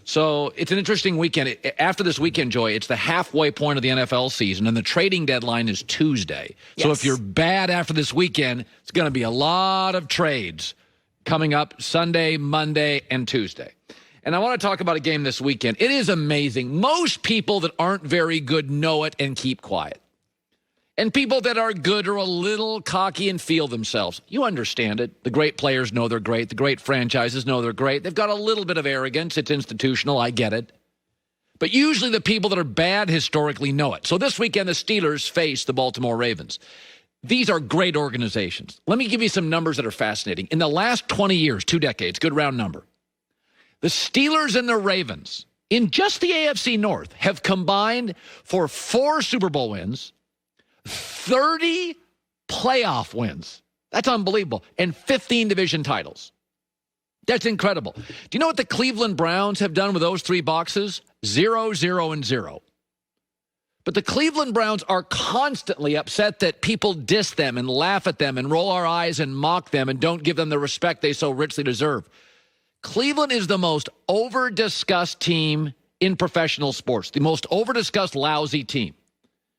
So it's an interesting weekend. After this weekend, Joy, it's the halfway point of the NFL season, and the trading deadline is Tuesday. Yes. So if you're bad after this weekend, it's going to be a lot of trades coming up Sunday, Monday, and Tuesday. And I want to talk about a game this weekend. It is amazing. Most people that aren't very good know it and keep quiet. And people that are good are a little cocky and feel themselves. You understand it. The great players know they're great. The great franchises know they're great. They've got a little bit of arrogance. It's institutional. I get it. But usually the people that are bad historically know it. So this weekend, the Steelers face the Baltimore Ravens. These are great organizations. Let me give you some numbers that are fascinating. In the last 20 years, 2 decades, good round number, the Steelers and the Ravens in just the AFC North have combined for 4 Super Bowl wins, 30 playoff wins. That's unbelievable. And 15 division titles. That's incredible. Do you know what the Cleveland Browns have done with those 3 boxes? 0, 0, and 0. But the Cleveland Browns are constantly upset that people diss them and laugh at them and roll our eyes and mock them and don't give them the respect they so richly deserve. Cleveland is the most over-discussed team in professional sports, the most over-discussed lousy team.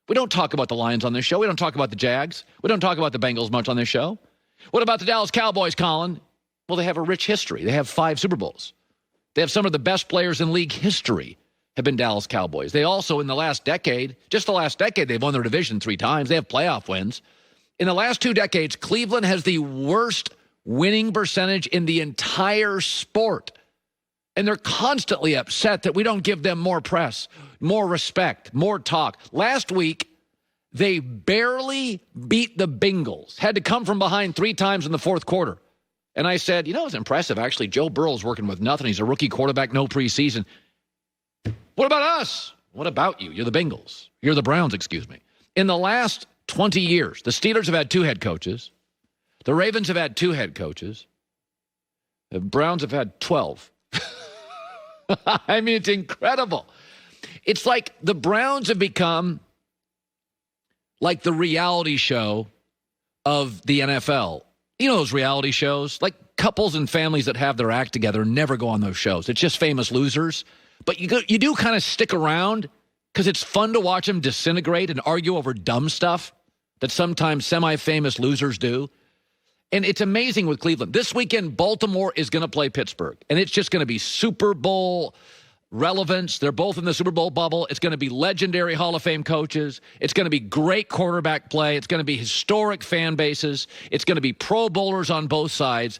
We don't talk about the Lions on this show. We don't talk about the Jags. We don't talk about the Bengals much on this show. What about the Dallas Cowboys, Colin? Well, they have a rich history. They have 5 Super Bowls. They have some of the best players in league history have been Dallas Cowboys. They also, in the last decade, just the last decade, they've won their division 3 times. They have playoff wins. In the last 2 decades, Cleveland has the worst winning percentage in the entire sport. And they're constantly upset that we don't give them more press, more respect, more talk. Last week, they barely beat the Bengals, had to come from behind 3 times in the fourth quarter. And I said, you know, it's impressive. Actually, Joe Burrow's working with nothing. He's a rookie quarterback, no preseason. What about us? What about you? You're the Bengals. You're the Browns, excuse me. In the last 20 years, the Steelers have had 2 head coaches. The Ravens have had 2 head coaches. The Browns have had 12. I mean, it's incredible. It's like the Browns have become like the reality show of the NFL. You know those reality shows? Like couples and families that have their act together never go on those shows. It's just famous losers. But you do kind of stick around because it's fun to watch them disintegrate and argue over dumb stuff that sometimes semi-famous losers do. And it's amazing with Cleveland. This weekend, Baltimore is going to play Pittsburgh. And it's just going to be Super Bowl relevance. They're both in the Super Bowl bubble. It's going to be legendary Hall of Fame coaches. It's going to be great quarterback play. It's going to be historic fan bases. It's going to be Pro Bowlers on both sides.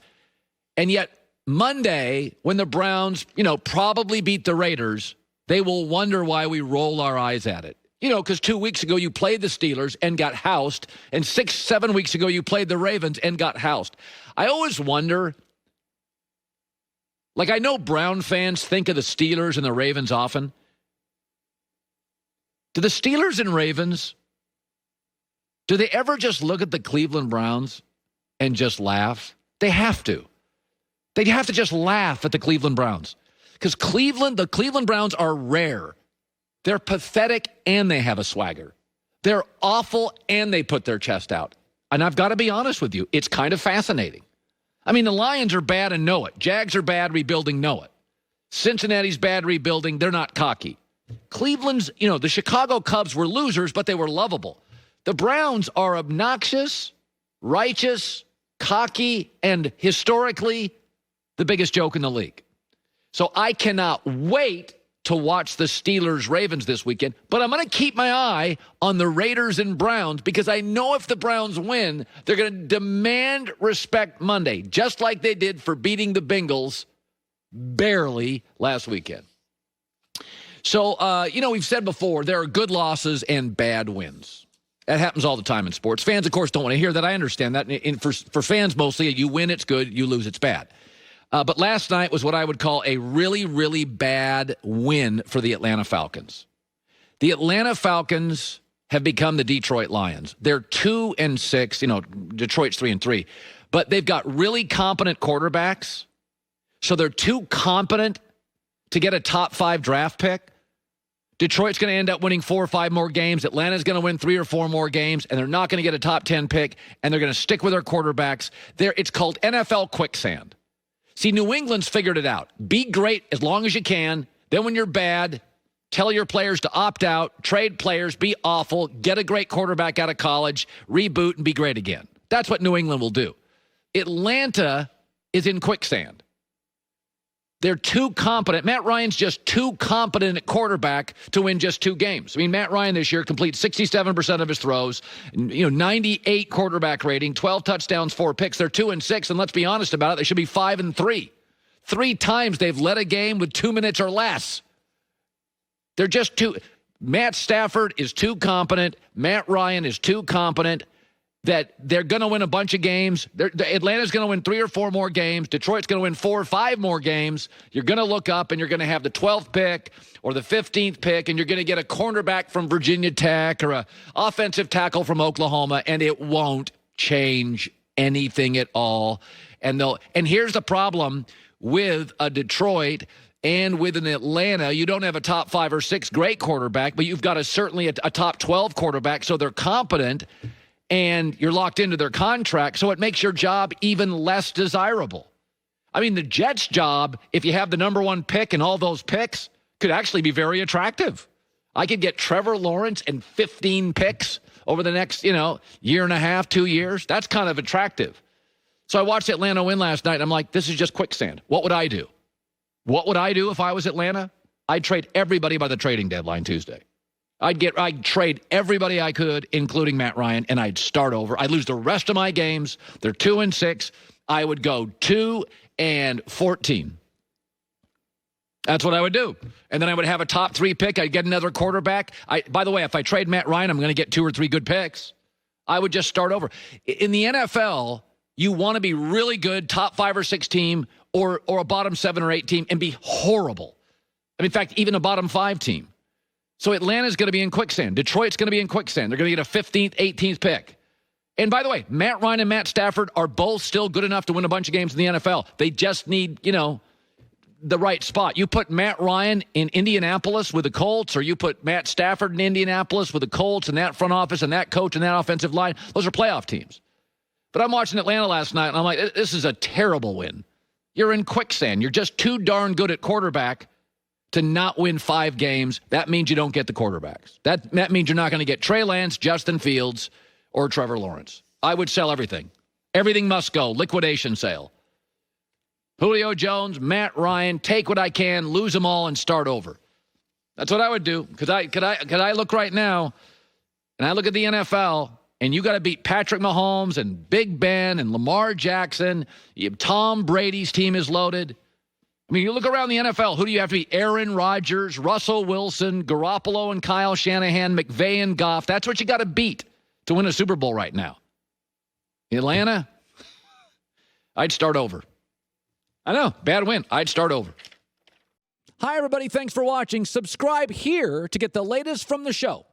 And yet, Monday, when the Browns, probably beat the Raiders, they will wonder why we roll our eyes at it. Because 2 weeks ago you played the Steelers and got housed, and 6-7 weeks ago you played the Ravens and got housed. I always wonder, I know Brown fans think of the Steelers and the Ravens often. Do the Steelers and Ravens, do they ever just look at the Cleveland Browns and just laugh? They have to. They'd have to just laugh at the Cleveland Browns. Because the Cleveland Browns are rare. They're pathetic, and they have a swagger. They're awful, and they put their chest out. And I've got to be honest with you, it's kind of fascinating. I mean, the Lions are bad and know it. Jags are bad, rebuilding, know it. Cincinnati's bad, rebuilding, they're not cocky. Cleveland's, the Chicago Cubs were losers, but they were lovable. The Browns are obnoxious, righteous, cocky, and historically the biggest joke in the league. So I cannot wait to watch the Steelers-Ravens this weekend, but I'm going to keep my eye on the Raiders and Browns because I know if the Browns win, they're going to demand respect Monday, just like they did for beating the Bengals barely last weekend. So, we've said before, there are good losses and bad wins. That happens all the time in sports. Fans, of course, don't want to hear that. I understand that. And for fans mostly, you win, it's good. You lose, it's bad. But last night was what I would call a really, really bad win for the Atlanta Falcons. The Atlanta Falcons have become the Detroit Lions. They're 2-6. Detroit's 3-3. But they've got really competent quarterbacks. So they're too competent to get a top 5 draft pick. Detroit's going to end up winning 4 or 5 more games. Atlanta's going to win 3 or 4 more games, and they're not going to get a top 10 pick, and they're going to stick with their quarterbacks. It's called NFL quicksand. See, New England's figured it out. Be great as long as you can. Then when you're bad, tell your players to opt out, trade players, be awful, get a great quarterback out of college, reboot, and be great again. That's what New England will do. Atlanta is in quicksand. They're too competent. Matt Ryan's just too competent at quarterback to win just 2 games. I mean, Matt Ryan this year completes 67% of his throws, 98 quarterback rating, 12 touchdowns, 4 picks. They're 2-6, and let's be honest about it, they should be 5-3. 3 times they've led a game with 2 minutes or less. They're just too. Matt Stafford is too competent. Matt Ryan is too competent that they're going to win a bunch of games. Atlanta's going to win 3 or 4 more games. Detroit's going to win 4 or 5 more games. You're going to look up and you're going to have the 12th pick or the 15th pick, and you're going to get a cornerback from Virginia Tech or an offensive tackle from Oklahoma, and it won't change anything at all. And here's the problem with a Detroit and with an Atlanta. You don't have a top 5 or 6 great quarterback, but you've got certainly a top 12 quarterback, so they're competent. And you're locked into their contract, so it makes your job even less desirable. I mean, the Jets' job, if you have the number 1 pick and all those picks, could actually be very attractive. I could get Trevor Lawrence and 15 picks over the next, year and a half, 2 years. That's kind of attractive. So I watched Atlanta win last night, and I'm like, this is just quicksand. What would I do? What would I do if I was Atlanta? I'd trade everybody by the trading deadline Tuesday. I'd trade everybody I could, including Matt Ryan, and I'd start over. I'd lose the rest of my games. They're 2-6. I would go 2-14. That's what I would do. And then I would have a top 3 pick. I'd get another quarterback. By the way, if I trade Matt Ryan, I'm going to get 2 or 3 good picks. I would just start over. In the NFL, you want to be really good, top 5 or 6 team, or a bottom 7 or 8 team, and be horrible. I mean, in fact, even a bottom 5 team. So Atlanta's going to be in quicksand. Detroit's going to be in quicksand. They're going to get a 15th, 18th pick. And by the way, Matt Ryan and Matt Stafford are both still good enough to win a bunch of games in the NFL. They just need, the right spot. You put Matt Ryan in Indianapolis with the Colts, or you put Matt Stafford in Indianapolis with the Colts and that front office and that coach and that offensive line. Those are playoff teams. But I'm watching Atlanta last night, and I'm like, this is a terrible win. You're in quicksand. You're just too darn good at quarterback to not win 5 games. That means you don't get the quarterbacks. That means you're not going to get Trey Lance, Justin Fields, or Trevor Lawrence. I would sell everything. Everything must go. Liquidation sale. Julio Jones, Matt Ryan, take what I can, lose them all, and start over. That's what I would do. Because I look right now, and I look at the NFL, and you got to beat Patrick Mahomes and Big Ben and Lamar Jackson. Tom Brady's team is loaded. I mean, you look around the NFL, who do you have to be? Aaron Rodgers, Russell Wilson, Garoppolo and Kyle Shanahan, McVay and Goff. That's what you got to beat to win a Super Bowl right now. Atlanta, I'd start over. I know, bad win. I'd start over. Hi, everybody. Thanks for watching. Subscribe here to get the latest from the show.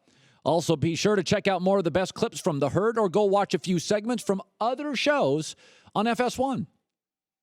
Also, be sure to check out more of the best clips from The Herd or go watch a few segments from other shows on FS1.